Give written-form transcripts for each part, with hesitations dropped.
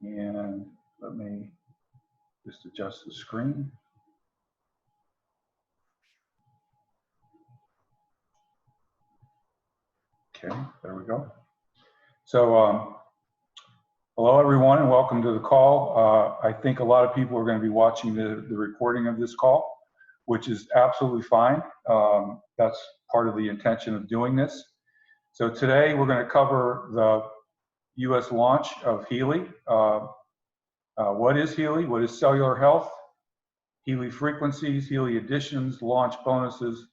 And let me just adjust the screen. Okay, there we go. So hello everyone and welcome to the call. I think a lot of people are going to be watching the recording of this call, which is absolutely fine. That's part of the intention of doing this. So today we're going to cover the US launch of Healy. What is Healy? What is cellular health? Healy Frequencies, Healy Editions, launch bonuses.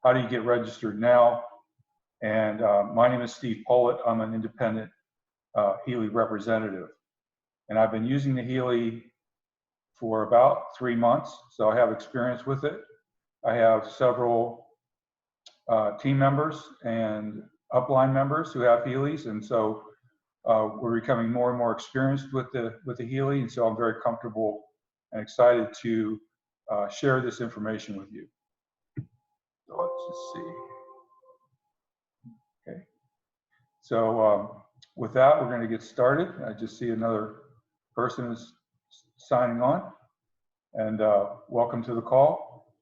How do you get registered now? And my name is Steve Pollitt. I'm an independent Healy representative. And I've been using the Healy for about 3 months, so I have experience with it. I have several team members and upline members who have Healys, and so we're becoming more and more experienced with the Healy, and so I'm very comfortable and excited to share this information with you. So let's just see. Okay. So with that, we're going to get started. I just see another person is signing on, and welcome to the call.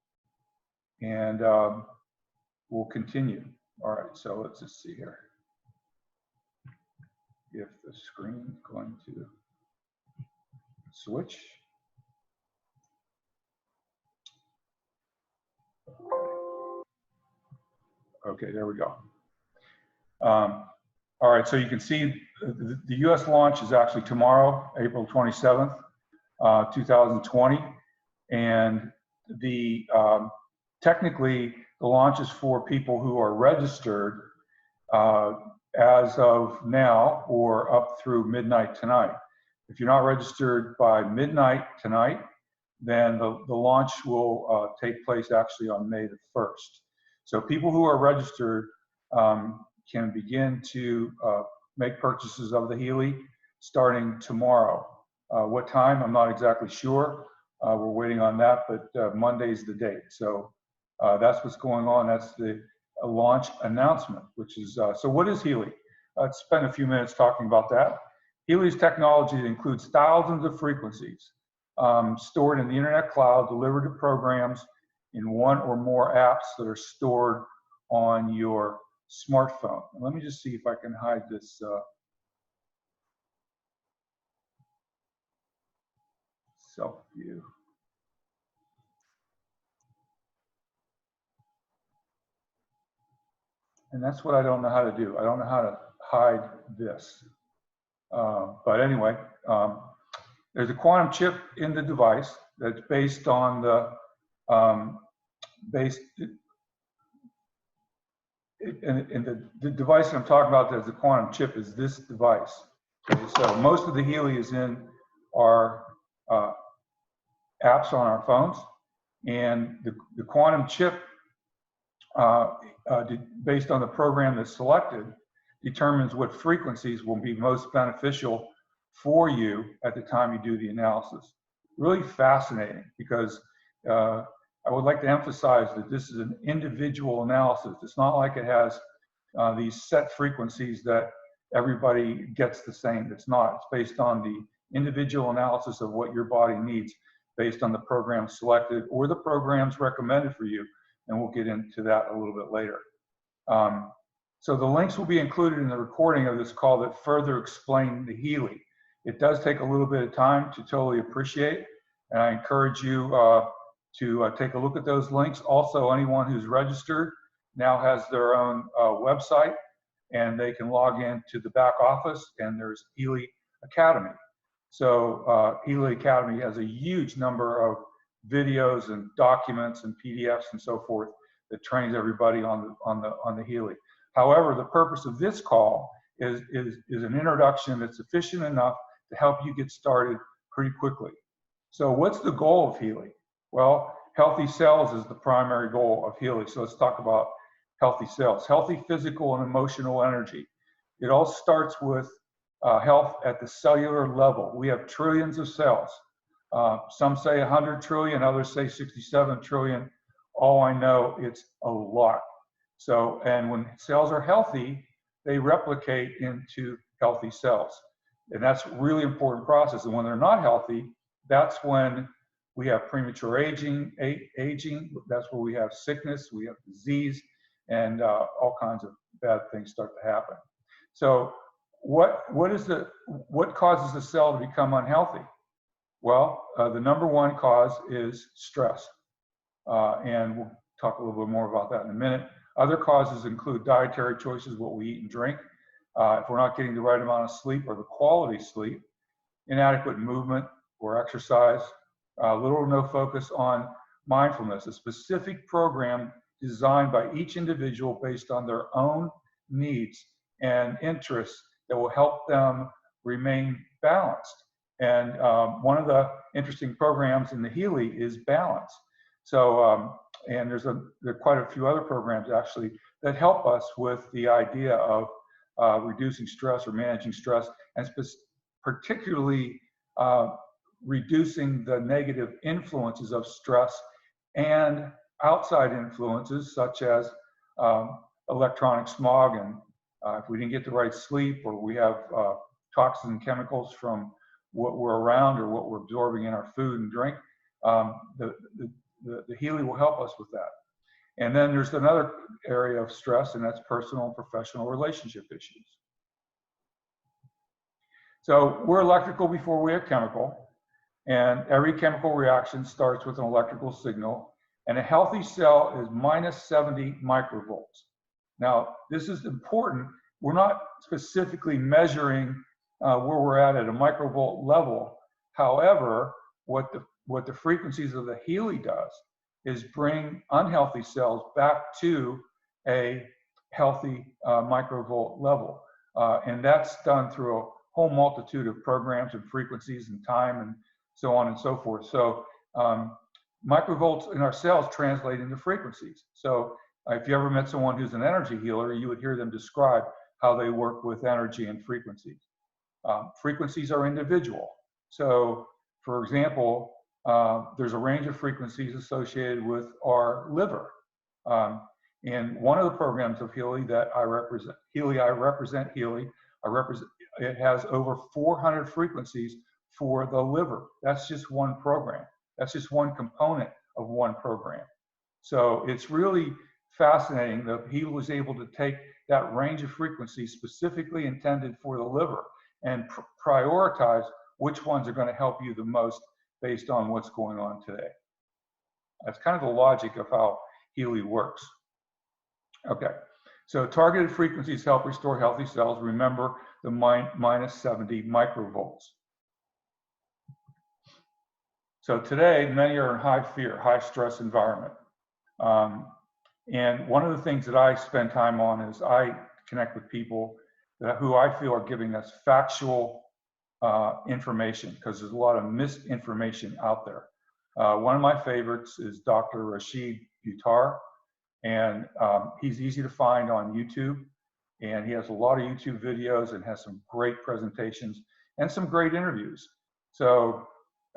And we'll continue. All right, so let's just see here. If the screen is going to switch. Okay, there we go. All right, so you can see the US launch is actually tomorrow, April 27th, 2020. And technically, the launch is for people who are registered as of now or up through midnight tonight. If you're not registered by midnight tonight, then the launch will take place actually on May the 1st. So people who are registered can begin to make purchases of the Healy starting tomorrow. What time, I'm not exactly sure. We're waiting on that, but Monday's the date. So that's what's going on. That's the launch announcement, which is, so what is Healy? Let's spend a few minutes talking about that. Healy's technology includes thousands of frequencies stored in the internet cloud, delivered to programs in one or more apps that are stored on your smartphone. And let me just see if I can hide this self view. And that's what I don't know how to do. I don't know how to hide this. But anyway, there's a quantum chip in the device that's based on the the device that I'm talking about as the quantum chip is this device. Okay, so most of the Healy is in our apps on our phones, and the quantum chip, based on the program that's selected, determines what frequencies will be most beneficial for you at the time you do the analysis. Really fascinating, because I would like to emphasize that this is an individual analysis. It's not like it has these set frequencies that everybody gets the same. It's not. It's based on the individual analysis of what your body needs based on the program selected or the programs recommended for you. And we'll get into that a little bit later. So the links will be included in the recording of this call that further explain the Healy. It does take a little bit of time to totally appreciate, and I encourage you to take a look at those links. Also, anyone who's registered now has their own website, and they can log in to the back office, and there's Healy Academy. So Healy Academy has a huge number of videos and documents and PDFs and so forth that trains everybody on the Healy. However, the purpose of this call is an introduction that's sufficient enough to help you get started pretty quickly. So what's the goal of Healy? Well, healthy cells is the primary goal of Healy. So let's talk about healthy cells. Healthy physical and emotional energy. It all starts with health at the cellular level. We have trillions of cells. Some say 100 trillion, others say 67 trillion. All I know, it's a lot. So, and when cells are healthy, they replicate into healthy cells. And that's a really important process. And when they're not healthy, that's when we have premature aging. That's where we have sickness, we have disease, and all kinds of bad things start to happen. So what causes the cell to become unhealthy? Well, the number one cause is stress. And we'll talk a little bit more about that in a minute. Other causes include dietary choices, what we eat and drink. If we're not getting the right amount of sleep or the quality sleep, inadequate movement or exercise, little or no focus on mindfulness, a specific program designed by each individual based on their own needs and interests that will help them remain balanced. And one of the interesting programs in the Healy is balance. So, and there are quite a few other programs actually that help us with the idea of reducing stress or managing stress, and particularly reducing the negative influences of stress and outside influences such as electronic smog. And if we didn't get the right sleep, or we have toxins and chemicals from what we're around or what we're absorbing in our food and drink, the Healy will help us with that. And then there's another area of stress, and that's personal and professional relationship issues. So we're electrical before we're chemical, and every chemical reaction starts with an electrical signal, and a healthy cell is minus 70 microvolts. Now, this is important. We're not specifically measuring where we're at a microvolt level. However, what the frequencies of the Healy does is bring unhealthy cells back to a healthy microvolt level. And that's done through a whole multitude of programs and frequencies and time and so on and so forth. So microvolts in our cells translate into frequencies. So if you ever met someone who's an energy healer, you would hear them describe how they work with energy and frequencies. Frequencies are individual. So for example, there's a range of frequencies associated with our liver. And one of the programs of Healy that I represent, it has over 400 frequencies for the liver. That's just one program. That's just one component of one program. So it's really fascinating that Healy was able to take that range of frequencies specifically intended for the liver and prioritize which ones are going to help you the most based on what's going on today. That's kind of the logic of how Healy works. Okay, so targeted frequencies help restore healthy cells. Remember the minus 70 microvolts. So today, many are in high fear, high stress environment. And one of the things that I spend time on is I connect with people who I feel are giving us factual information, because there's a lot of misinformation out there. One of my favorites is Dr. Rashid Buttar, and he's easy to find on YouTube, and he has a lot of YouTube videos and has some great presentations and some great interviews. So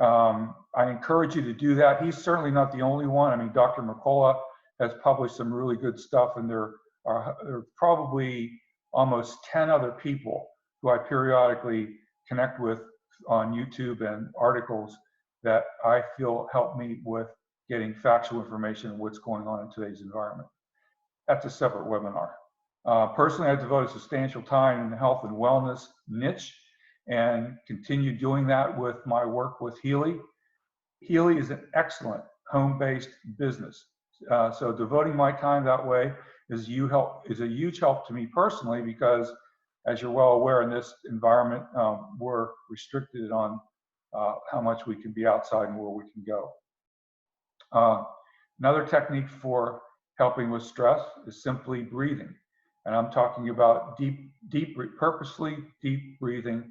I encourage you to do that. He's certainly not the only one. I mean, Dr. McCullough has published some really good stuff, and there are probably almost 10 other people who I periodically connect with on YouTube and articles that I feel help me with getting factual information on what's going on in today's environment. That's a separate webinar. Personally, I devote a substantial time in the health and wellness niche and continue doing that with my work with Healy. Healy is an excellent home-based business. So devoting my time that way is a huge help to me personally, because as you're well aware, in this environment, we're restricted on how much we can be outside and where we can go. Another technique for helping with stress is simply breathing. And I'm talking about purposely deep breathing.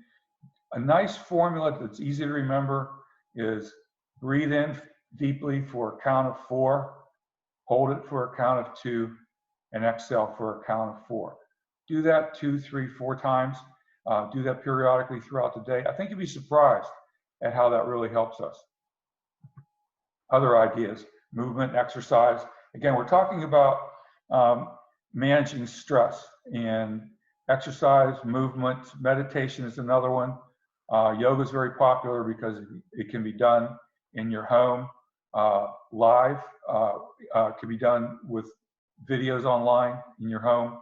A nice formula that's easy to remember is breathe in deeply for a count of 4, hold it for a count of 2, and exhale for a count of 4. Do that 2, 3, 4 times. Do that periodically throughout the day. I think you'd be surprised at how that really helps us. Other ideas, movement, exercise. Again, we're talking about managing stress, and exercise, movement, meditation is another one. Yoga is very popular because it can be done in your home, live. Can be done with videos online in your home.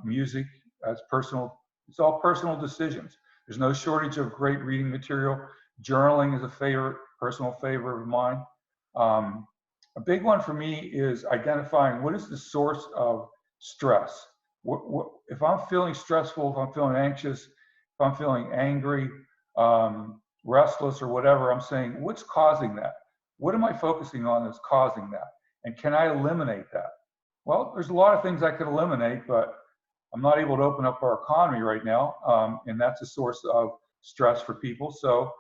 Music, as personal. It's all personal decisions. There's no shortage of great reading material. Journaling is a personal favorite of mine. A big one for me is identifying what is the source of stress. If I'm feeling stressful, if I'm feeling anxious, if I'm feeling angry, restless, or whatever, I'm saying, what's causing that? What am I focusing on that's causing that? And can I eliminate that? Well, there's a lot of things I could eliminate, but I'm not able to open up our economy right now, and that's a source of stress for people. So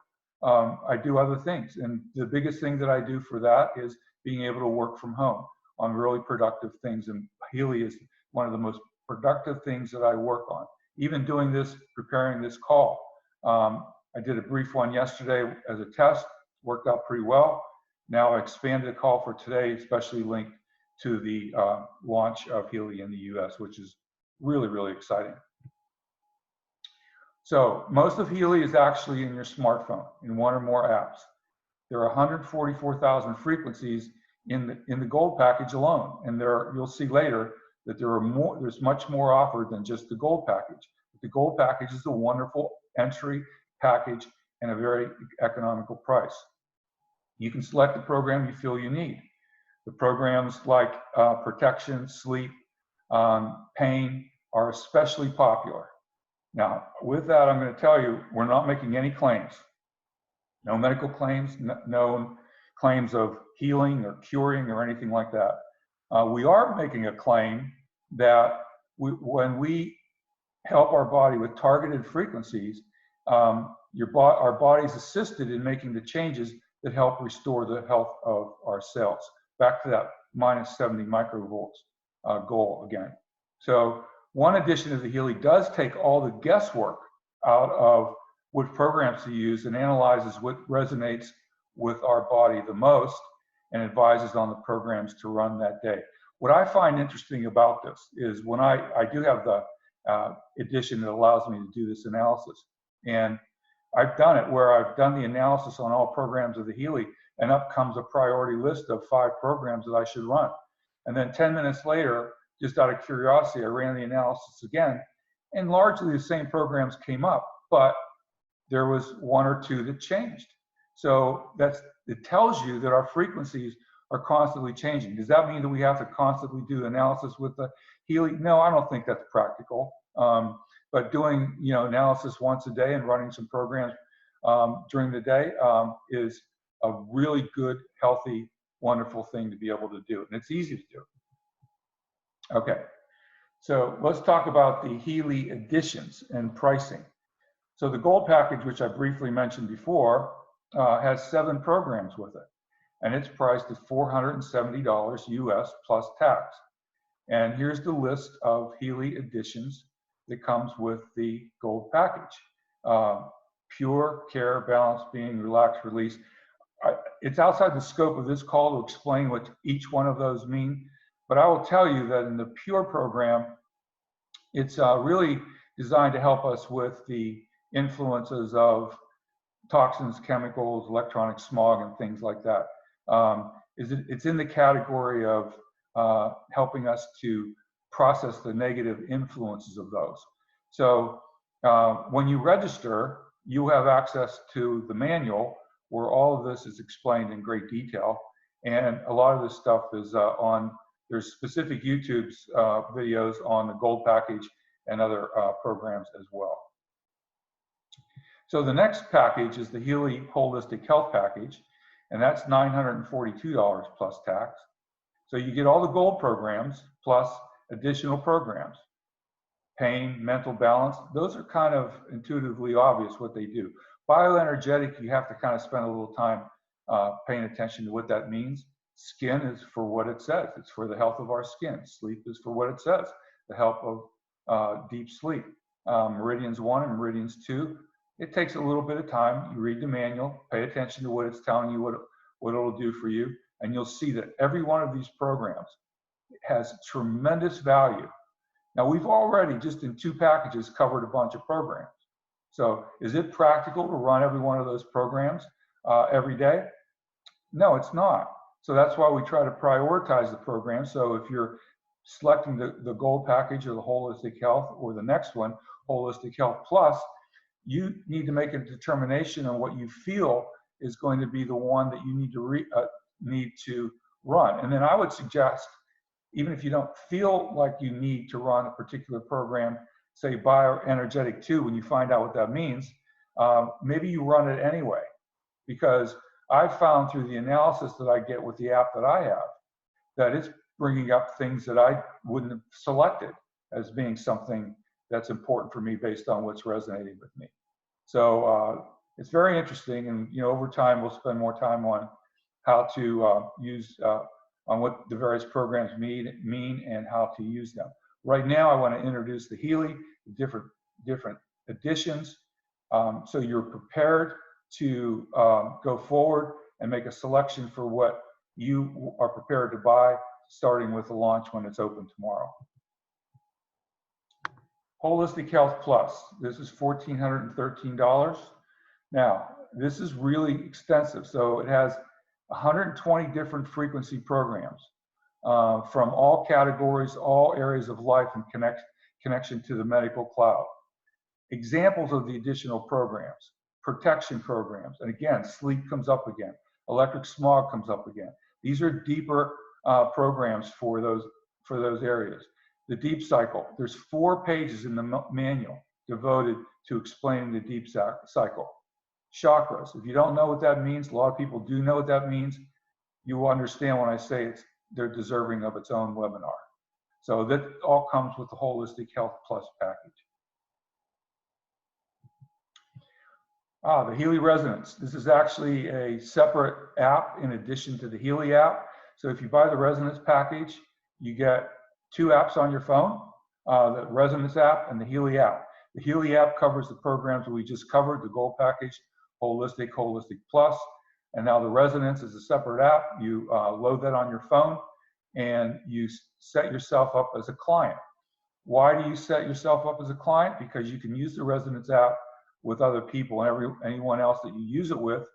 I do other things, and the biggest thing that I do for that is being able to work from home on really productive things. And Healy is one of the most productive things that I work on. Even doing this, preparing this call. I did a brief one yesterday as a test, worked out pretty well. Now I expanded the call for today, especially linked to the launch of Healy in the US, which is really, really exciting. So most of Healy is actually in your smartphone in one or more apps. There are 144,000 frequencies in the gold package alone, and you'll see later that there's much more offered than just the gold package. The gold package is a wonderful entry package and a very economical price. You can select the program you feel you need. The programs like protection, sleep, pain are especially popular. Now, with that, I'm going to tell you, we're not making any claims. No medical claims, no claims of healing or curing or anything like that. We are making a claim that when we help our body with targeted frequencies, our body's assisted in making the changes that help restore the health of our cells. Back to that minus 70 microvolts goal again. So one addition of the Healy does take all the guesswork out of what programs to use and analyzes what resonates with our body the most and advises on the programs to run that day. What I find interesting about this is when I do have the edition that allows me to do this analysis. And I've done it where I've done the analysis on all programs of the Healy, and up comes a priority list of 5 programs that I should run. And then 10 minutes later, just out of curiosity, I ran the analysis again, and largely the same programs came up, but there was 1 or 2 that changed. So it tells you that our frequencies are constantly changing. Does that mean that we have to constantly do analysis with the Healy? No, I don't think that's practical. But doing analysis once a day and running some programs during the day is a really good, healthy, wonderful thing to be able to do, and it's easy to do. Okay, so let's talk about the Healy Editions and pricing. So the gold package, which I briefly mentioned before, has 7 programs with it, and it's priced at $470 US plus tax. And here's the list of Healy Editions that comes with the gold package. Pure, care, balance, being, relax, release. It's outside the scope of this call to explain what each one of those mean, but I will tell you that in the pure program, it's really designed to help us with the influences of toxins, chemicals, electronic smog, and things like that. It's in the category of helping us to process the negative influences of those. So when you register, you have access to the manual where all of this is explained in great detail. And a lot of this stuff is there's specific YouTube videos on the gold package and other programs as well. So the next package is the Healy Holistic Health Package, and that's $942 plus tax. So you get all the gold programs plus additional programs. Pain, mental balance, those are kind of intuitively obvious what they do. Bioenergetic, you have to kind of spend a little time paying attention to what that means. Skin is for what it says. It's for the health of our skin. Sleep is for what it says, the help of deep sleep. Meridians 1 and Meridians 2, it takes a little bit of time. You read the manual, pay attention to what it's telling you, what it'll do for you, and you'll see that every one of these programs has tremendous value. Now, we've already, just in 2 packages, covered a bunch of programs. So is it practical to run every one of those programs every day? No, it's not. So that's why we try to prioritize the program. So if you're selecting the gold package or the holistic health or the next one, holistic health plus, you need to make a determination on what you feel is going to be the one that you need to run. And then I would suggest, even if you don't feel like you need to run a particular program, say bioenergetic 2, when you find out what that means, maybe you run it anyway, because I've found through the analysis that I get with the app that I have, that it's bringing up things that I wouldn't have selected as being something that's important for me based on what's resonating with me. So it's very interesting, and over time we'll spend more time on how to use on what the various programs mean and how to use them. Right now, I want to introduce the Healy, different editions, so you're prepared to go forward and make a selection for what you are prepared to buy, starting with the launch when it's open tomorrow. Holistic Health Plus, this is $1,413. Now, this is really extensive. So it has 120 different frequency programs from all categories, all areas of life, and connection to the medical cloud. Examples of the additional programs: protection programs, and again, sleep comes up again, electric smog comes up again. These are deeper programs for those areas. The deep cycle, there's 4 pages in the manual devoted to explaining the deep cycle. Chakras, if you don't know what that means, a lot of people do know what that means. You will understand when I say they're deserving of its own webinar. So that all comes with the Holistic Health Plus package. The Healy Resonance. This is actually a separate app in addition to the Healy app. So if you buy the Resonance package, you get 2 apps on your phone, the Resonance app and the Healy app. The Healy app covers the programs that we just covered, the Gold Package, Holistic, Holistic Plus, and now the Resonance is a separate app. You load that on your phone and you set yourself up as a client. Why do you set yourself up as a client? Because you can use the Resonance app with other people, and anyone else that you use it with,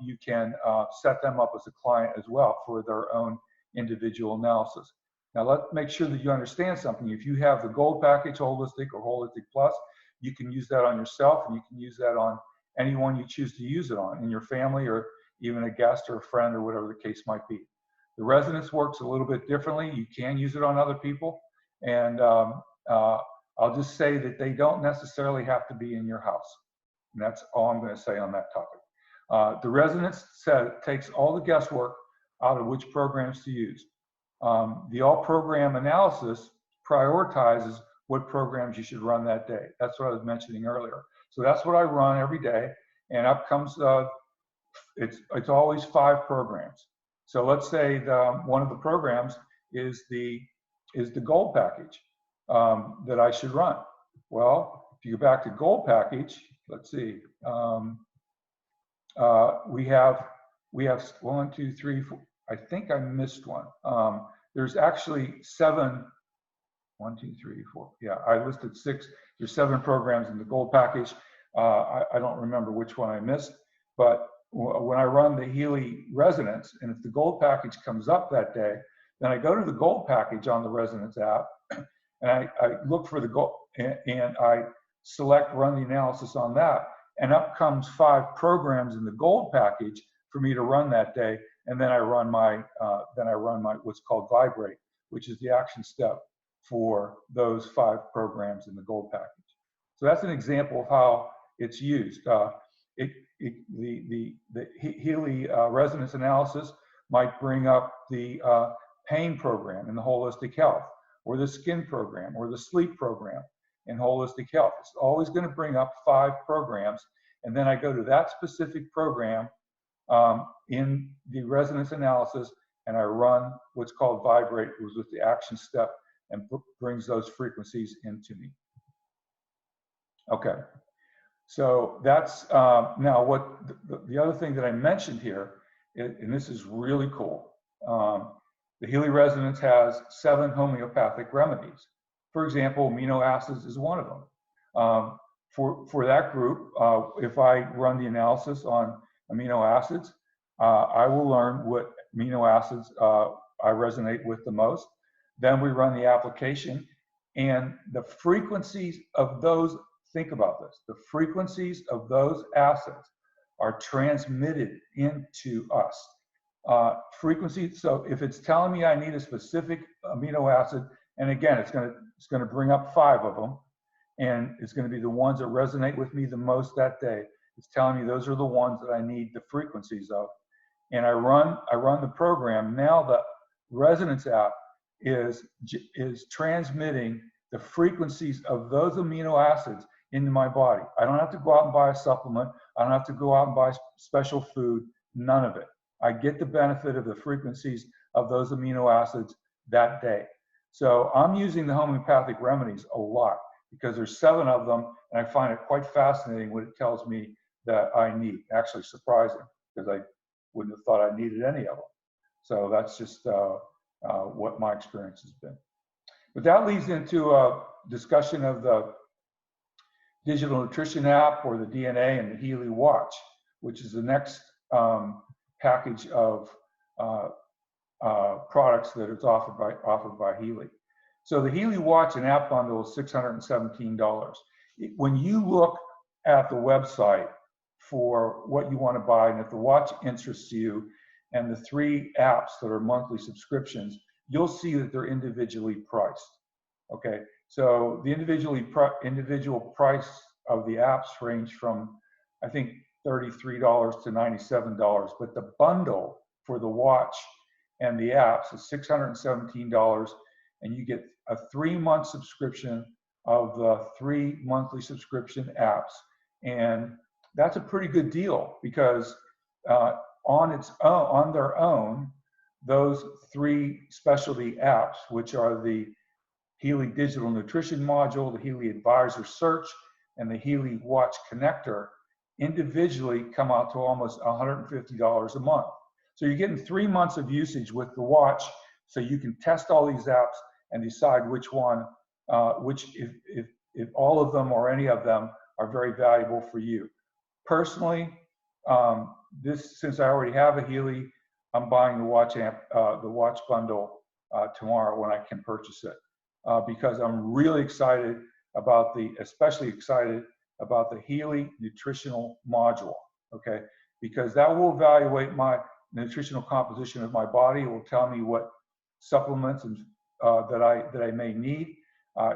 you can set them up as a client as well for their own individual analysis. Now, let's make sure that you understand something. If you have the Gold Package, Holistic, or Holistic Plus, you can use that on yourself, and you can use that on anyone you choose to use it on, in your family, or even a guest or a friend, or whatever the case might be. The Resonance works a little bit differently. You can use it on other people, and I'll just say that they don't necessarily have to be in your house. And that's all I'm going to say on that topic. The Resonance takes all the guesswork out of which programs to use. The all program analysis prioritizes what programs you should run that day. That's what I was mentioning earlier. So that's what I run every day, and up comes it's always 5 programs. So let's say one of the programs is the Gold Package that I should run. Well, if you go back to Gold Package, let's see, we have 1, 2, 3, 4. I think I missed one. There's actually 7. 1, 2, 3, 4. Yeah, I listed 6. There's 7 programs in the Gold Package. I don't remember which one I missed, but when I run the Healy Resonance, and if the Gold Package comes up that day, then I go to the Gold Package on the Resonance app, and I look for the Gold, and I select Run the Analysis on that, and up comes 5 programs in the Gold Package for me to run that day, and then I run my what's called Vibrate, which is the action step for those 5 programs in the Gold Package. So that's an example of how it's used. The Healy Resonance Analysis might bring up the pain program in the Holistic Health, or the skin program, or the sleep program in Holistic Health. It's always going to bring up 5 programs, and then I go to that specific program in the Resonance Analysis, and I run what's called Vibrate, which is the action step, and brings those frequencies into me. Okay, so that's now what the other thing that I mentioned here, and this is really cool. The Healy Resonance has 7 homeopathic remedies. For example, amino acids is one of them. for that group, if I run the analysis on amino acids, I will learn what amino acids I resonate with the most. Then we run the application, and the frequencies of those, think about this, the frequencies of those acids are transmitted into us. Frequency, so if it's telling me I need a specific amino acid, and again, it's gonna bring up 5 of them, and it's gonna be the ones that resonate with me the most that day. It's telling me those are the ones that I need the frequencies of. And I run the program. Now the Resonance app is transmitting the frequencies of those amino acids into my body. I don't have to go out and buy a supplement. I don't have to go out and buy special food, none of it. I get the benefit of the frequencies of those amino acids that day. So I'm using the homeopathic remedies a lot because there's 7 of them, and I find it quite fascinating what it tells me that I need. Actually surprising, because I wouldn't have thought I needed any of them. So that's just what my experience has been. But that leads into a discussion of the digital nutrition app, or the DNA, and the Healy watch, which is the next package of products that is offered by Healy. So the Healy watch and app bundle is $617. When you look at the website for what you want to buy, and if the watch interests you, and the 3 apps that are monthly subscriptions, you'll see that they're individually priced. Okay, so the individual price of the apps range from, I think, $33 to $97, but the bundle for the watch and the apps is $617, and you get a 3-month subscription of the 3 monthly subscription apps. And that's a pretty good deal, because on their own, those 3 specialty apps, which are the Healy Digital Nutrition Module, the Healy Advisor Search, and the Healy Watch Connector, individually come out to almost $150 a month. So you're getting 3 months of usage with the watch, so you can test all these apps and decide which one, if all of them or any of them are very valuable for you. Personally, since I already have a Healy, I'm buying the watch bundle tomorrow when I can purchase it, because I'm really excited about especially excited about the Healy nutritional module. Okay, because that will evaluate my nutritional composition of my body. It will tell me what supplements and that I may need.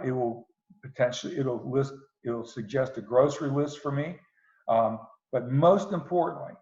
It will it'll suggest a grocery list for me. But most importantly,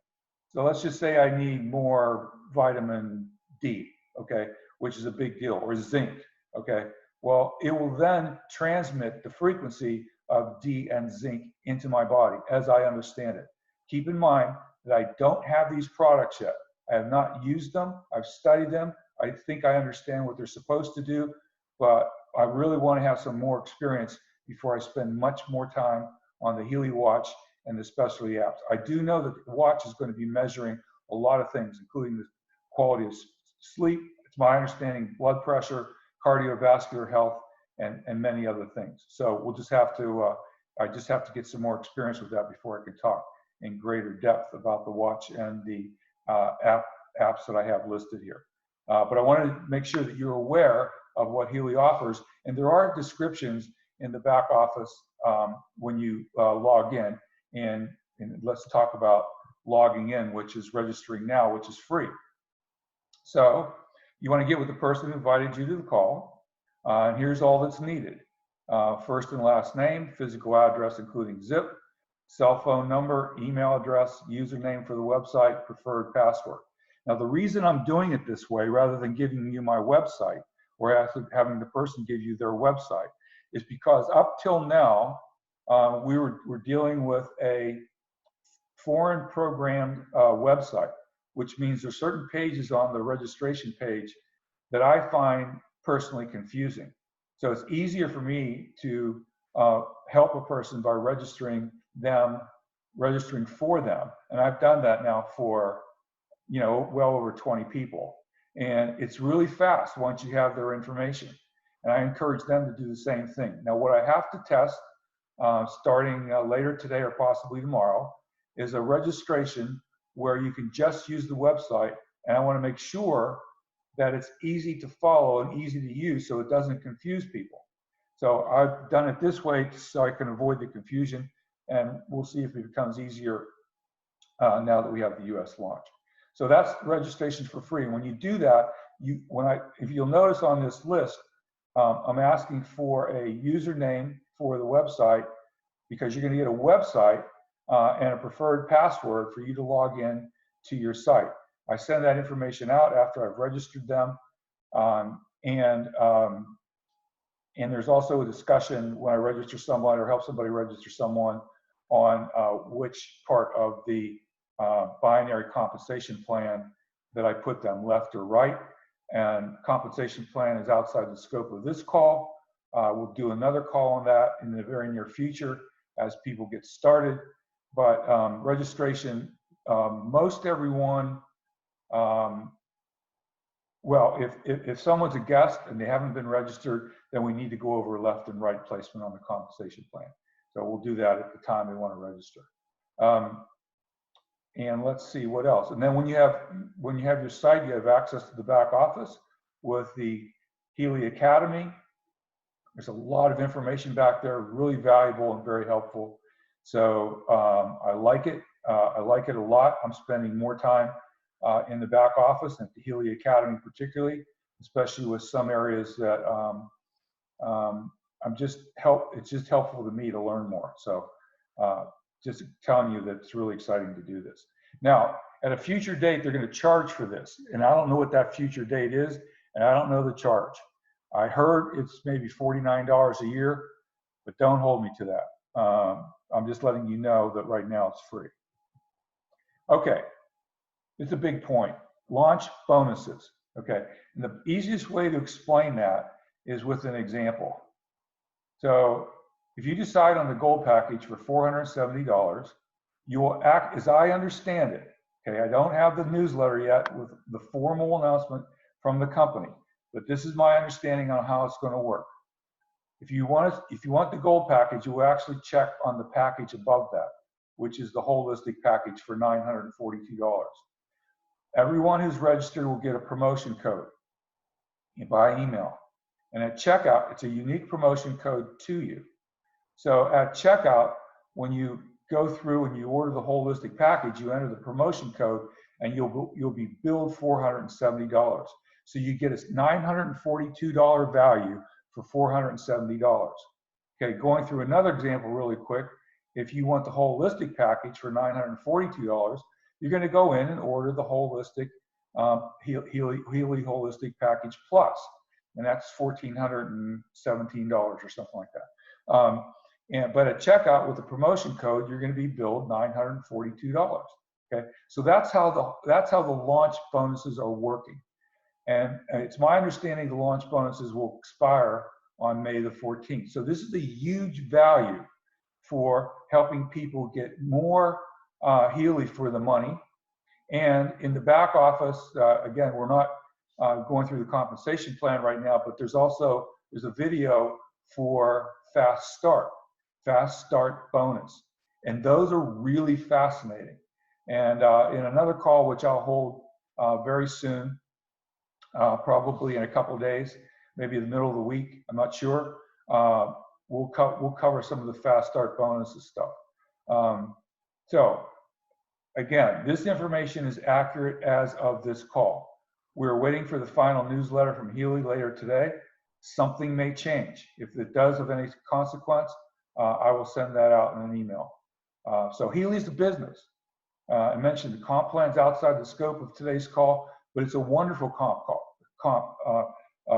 so let's just say I need more vitamin D, okay, which is a big deal, or zinc, okay. Well, it will then transmit the frequency of D and zinc into my body as I understand it. Keep in mind that I don't have these products yet. I have not used them. I've studied them. I think I understand what they're supposed to do, but I really want to have some more experience before I spend much more time on the Healy watch and the specialty apps. I do know that the watch is going to be measuring a lot of things, including the quality of sleep. It's my understanding blood pressure, cardiovascular health, and many other things. So we'll just have to, I just have to get some more experience with that before I can talk in greater depth about the watch and the apps that I have listed here. But I wanted to make sure that you're aware of what Healy offers, and there are descriptions in the back office when you log in. And let's talk about logging in, which is registering now, which is free. So you want to get with the person who invited you to the call. And here's all that's needed. First and last name, physical address including zip, cell phone number, email address, username for the website, preferred password. Now the reason I'm doing it this way, rather than giving you my website, or actually having the person give you their website, is because up till now, we're dealing with a foreign programmed website, which means there's certain pages on the registration page that I find personally confusing. So it's easier for me to help a person by registering for them. And I've done that now for, well over 20 people. And it's really fast once you have their information. And I encourage them to do the same thing. Now, what I have to test starting later today or possibly tomorrow, is a registration where you can just use the website. And I want to make sure that it's easy to follow and easy to use so it doesn't confuse people. So I've done it this way so I can avoid the confusion, and we'll see if it becomes easier now that we have the US launch. So that's registrations for free. And when you do that, if you'll notice on this list, I'm asking for a username for the website, because you're going to get a website and a preferred password for you to log in to your site. I send that information out after I've registered them. And there's also a discussion when I register someone or help somebody register someone on which part of the binary compensation plan that I put them, left or right. And compensation plan is outside the scope of this call. We'll do another call on that in the very near future as people get started. But registration, most everyone, well, if someone's a guest and they haven't been registered, then we need to go over left and right placement on the compensation plan. So we'll do that at the time they want to register. And let's see what else. And then when you have your site, you have access to the back office with the Healy Academy. There's a lot of information back there, really valuable and very helpful. So I like it. I like it a lot. I'm spending more time in the back office and at the Healy Academy particularly, especially with some areas that it's just helpful to me to learn more. So just telling you that it's really exciting to do this. Now, at a future date, they're going to charge for this. And I don't know what that future date is, and I don't know the charge. I heard it's maybe $49 a year, but don't hold me to that. I'm just letting you know that right now it's free. Okay, it's a big point. Launch bonuses. Okay, and the easiest way to explain that is with an example. So if you decide on the gold package for $470, you will act, as I understand it, okay, I don't have the newsletter yet with the formal announcement from the company, but this is my understanding on how it's going to work. If you want the gold package, you will actually check on the package above that, which is the holistic package for $942. Everyone who's registered will get a promotion code by email. And at checkout, it's a unique promotion code to you. So at checkout, when you go through and you order the holistic package, you enter the promotion code and you'll be billed $470. So you get a $942 value for $470. Okay, going through another example really quick. If you want the holistic package for $942, you're going to go in and order the holistic Healy Holistic Package Plus, and that's $1,417 or something like that. But at checkout with the promotion code, you're going to be billed $942. Okay, so that's how the launch bonuses are working, and it's my understanding the launch bonuses will expire on May the 14th. So this is a huge value for helping people get more Healy for the money. And in the back office, again, we're not going through the compensation plan right now, but there's a video for fast start bonus. And those are really fascinating. And in another call, which I'll hold very soon, probably in a couple of days, maybe in the middle of the week, I'm not sure, we'll cover some of the fast start bonuses stuff. So again, this information is accurate as of this call. We're waiting for the final newsletter from Healy later today. Something may change. If it does of any consequence, I will send that out in an email. So Healy's the business. I mentioned the comp plan's outside the scope of today's call, but it's a wonderful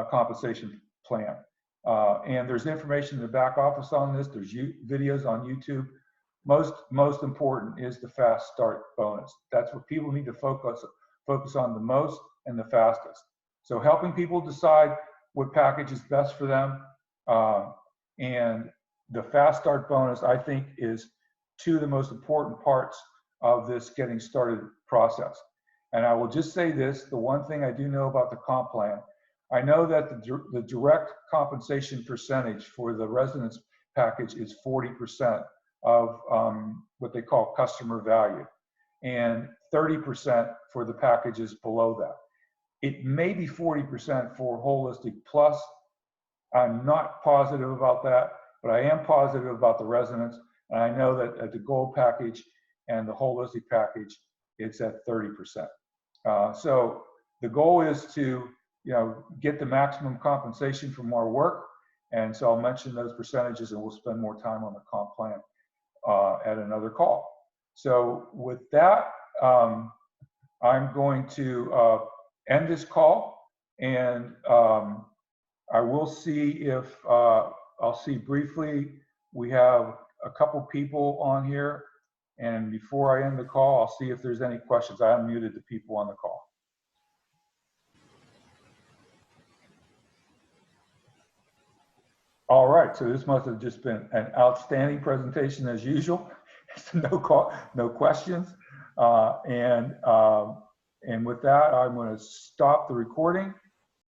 compensation plan. And there's information in the back office on this. There's videos on YouTube. Most important is the fast start bonus. That's what people need to focus on the most and the fastest. So helping people decide what package is best for them, and the fast start bonus, I think, is two of the most important parts of this getting started process. And I will just say this, the one thing I do know about the comp plan, I know that the direct compensation percentage for the residence package is 40% of what they call customer value, and 30% for the packages below that. It may be 40% for Holistic Plus. I'm not positive about that, but I am positive about the resonance. And I know that at the Gold package and the Holistic package, it's at 30%. So the goal is to, get the maximum compensation from our work. And so I'll mention those percentages, and we'll spend more time on the comp plan at another call. So with that, I'm going to end this call, and I will see if, I'll see briefly, we have a couple people on here, and before I end the call, I'll see if there's any questions. I unmuted the people on the call. All right, so this must have just been an outstanding presentation as usual. No questions. And with that, I'm going to stop the recording.